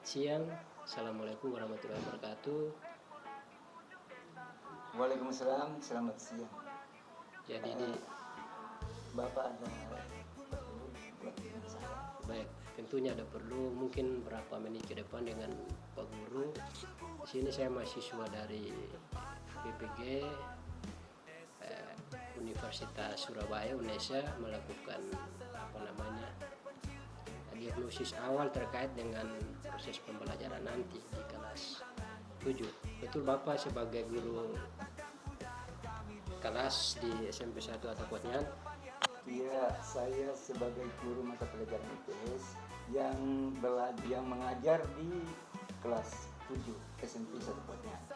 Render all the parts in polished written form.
siang. Assalamualaikum warahmatullahi wabarakatuh. Waalaikumsalam, selamat siang. Jadi di Bapak ada buat saya. baik, tentunya ada perlu mungkin berapa menit ke depan dengan Pak Guru. Di sini saya mahasiswa dari BPG Universitas Surabaya UNESA melakukan diagnosis awal terkait dengan proses pembelajaran nanti di kelas 7. Betul Bapak sebagai guru kelas di SMP 1 atau Kuatnya? Iya, saya sebagai guru mata pelajaran IPS yang mengajar di kelas 7 SMP 1 Pontianak.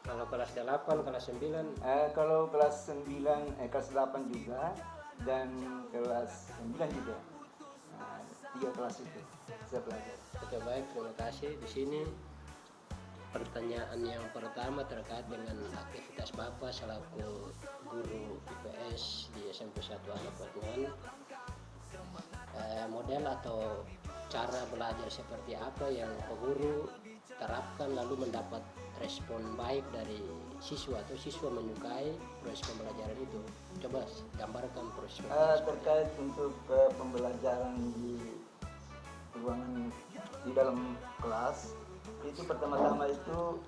Kalau kelas 8, kelas 9? Kalau kelas 9, kelas 8 juga dan kelas 9 juga. 3 kelas itu saya belajar. Oke, baik, terima kasih. Di sini pertanyaan yang pertama terkait dengan aktivitas Bapak selaku guru IPS di SMP 1 Anak Kuatnya. Model atau cara belajar seperti apa yang Pak Guru terapkan lalu mendapat respon baik dari siswa atau siswa menyukai proses pembelajaran itu. Coba gambarkan proses Terkait untuk pembelajaran di ruangan di dalam kelas itu pertama-tama itu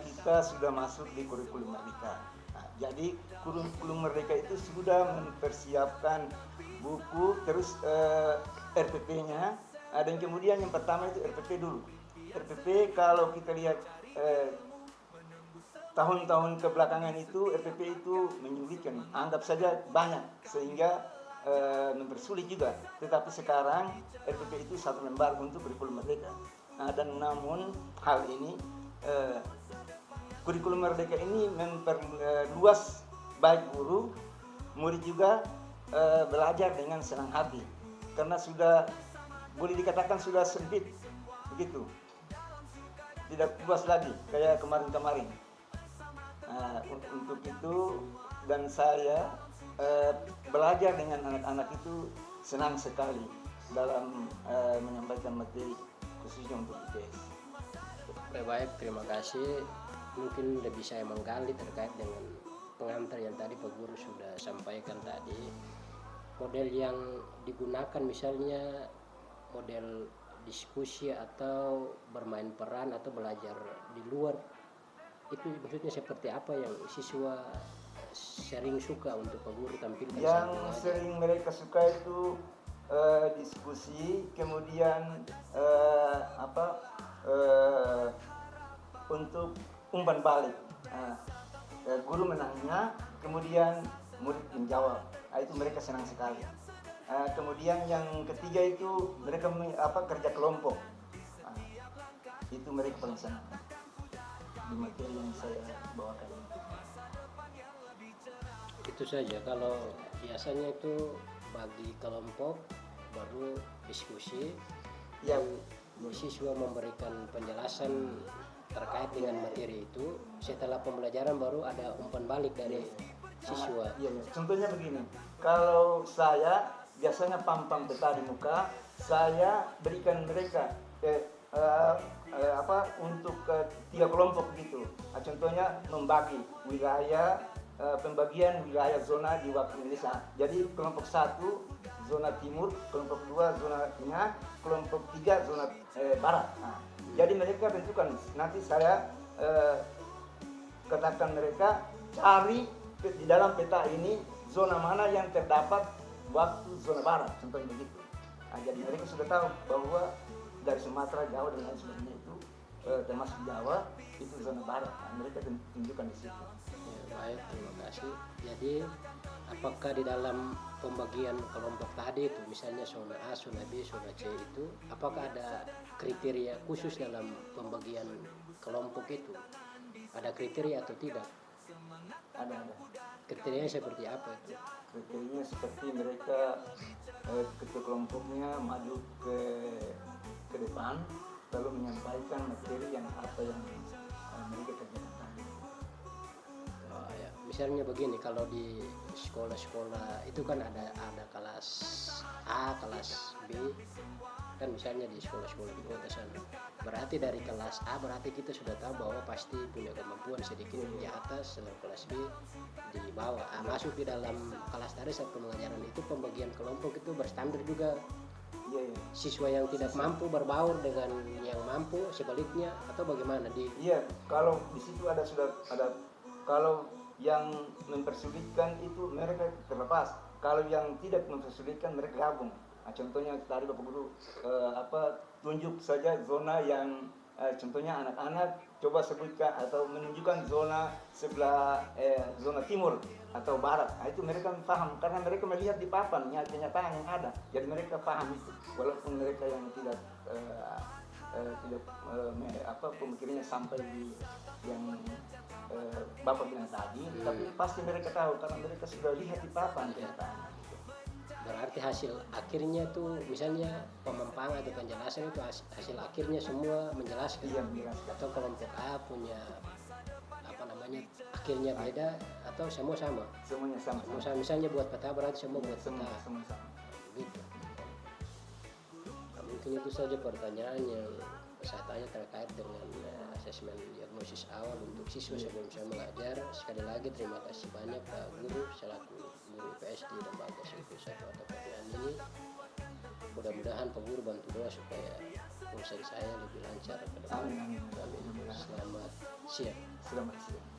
kita sudah masuk di kurikulum merdeka. Jadi kurikulum merdeka itu sudah mempersiapkan buku terus RPP-nya dan kemudian yang pertama itu RPP dulu. RPP kalau kita lihat tahun-tahun kebelakangan itu RPP itu menyulitkan, anggap saja banyak sehingga mempersulit juga. Tetapi sekarang RPP itu satu lembar untuk kurikulum merdeka. Dan namun hal ini kurikulum merdeka ini memperluas baik guru, murid juga belajar dengan senang hati karena sudah boleh dikatakan sudah sempit begitu, tidak luas lagi kayak kemarin-kemarin. Untuk itu dan saya belajar dengan anak-anak itu senang sekali dalam menyampaikan materi khususnya untuk IPS. Baik, terima kasih. Mungkin lebih saya menggali terkait dengan pengantar yang tadi Pak Guru sudah sampaikan tadi. Model yang digunakan misalnya model diskusi atau bermain peran atau belajar di luar, itu maksudnya seperti apa yang siswa sering suka untuk Pak Guru tampilkan? Yang sering mereka suka itu diskusi, kemudian untuk umpan balik. Guru menanya, kemudian murid menjawab. Itu mereka senang sekali. Kemudian yang ketiga itu mereka kerja kelompok. Itu mereka paling senang di materi yang saya bawakan. Itu saja. Kalau biasanya itu bagi kelompok baru diskusi, yang siswa memberikan penjelasan terkait dengan materi itu, setelah pembelajaran baru ada umpan balik dari siswa. Iya. Contohnya begini, kalau saya biasanya pampang peta di muka, saya berikan mereka untuk 3 kelompok gitu. Contohnya membagi wilayah, pembagian wilayah zona di waktu Indonesia. Jadi kelompok 1 zona timur, kelompok 2 zona tengah, kelompok 3 zona barat. Jadi mereka tentukan, nanti saya katakan mereka cari di dalam peta ini zona mana yang terdapat waktu zona barat, contohnya begitu. Jadi mereka sudah tahu bahwa dari Sumatera, Jawa dan lain sebagainya itu termasuk Jawa itu zona barat. Mereka tunjukkan di situ. Baik, terima kasih. Jadi apakah di dalam pembagian kelompok tadi itu misalnya zona A, zona B, zona C itu apakah ada kriteria khusus dalam pembagian kelompok itu? Ada kriteria atau tidak? Ada. Kriterianya seperti apa itu? Kriterianya seperti mereka ketua kelompoknya maju ke depan lalu menyampaikan materi yang mereka kerjakan tadi. Misalnya begini, kalau di sekolah-sekolah itu kan ada kelas A, kelas B, kan misalnya di sekolah-sekolah di kota sana. Berarti dari kelas A berarti kita sudah tahu bahwa pasti punya kemampuan sedikit di atas, lalu kelas B di bawah. Masuk di dalam kelas tadi saat pengajaran itu pembagian kelompok itu berstandar juga. Iya, iya. Siswa yang tidak mampu berbaur dengan yang mampu, sebaliknya atau bagaimana di Iya, kalau di situ sudah ada, kalau yang mempersulitkan itu mereka terlepas. Kalau yang tidak mempersulitkan mereka gabung. Nah, contohnya tadi Bapak Guru tunjuk saja zona yang contohnya anak-anak coba sebutkan atau menunjukkan zona sebelah zona timur atau barat. Nah, itu mereka paham karena mereka melihat di papan kenyataan yang ada. Jadi mereka paham itu walaupun mereka yang tidak pemikirannya sampai di yang Bapak bilang tadi, tapi pasti mereka tahu karena mereka sudah lihat di papan kenyataannya. berarti hasil akhirnya tuh misalnya pemaparan atau penjelasan itu hasil akhirnya semua menjelaskan. Iya, menjelaskan. Atau kelompok A punya akhirnya beda atau semua sama. Semuanya sama. Misalnya buat peta berarti semua buat Semua peta sama. gitu. Nah, mungkin itu saja pertanyaan yang saya tanya terkait dengan asesmen diagnosis awal untuk siswa sebelum saya mengajar. Sekali lagi terima kasih banyak Pak Guru selaku guru IPS di lembaga Sifil 1 atau Pemilihan ini. Mudah-mudahan Pak Guru bantu doa supaya urusan saya lebih lancar ke depan. Amin. Amin. Selamat siang. Selamat siang.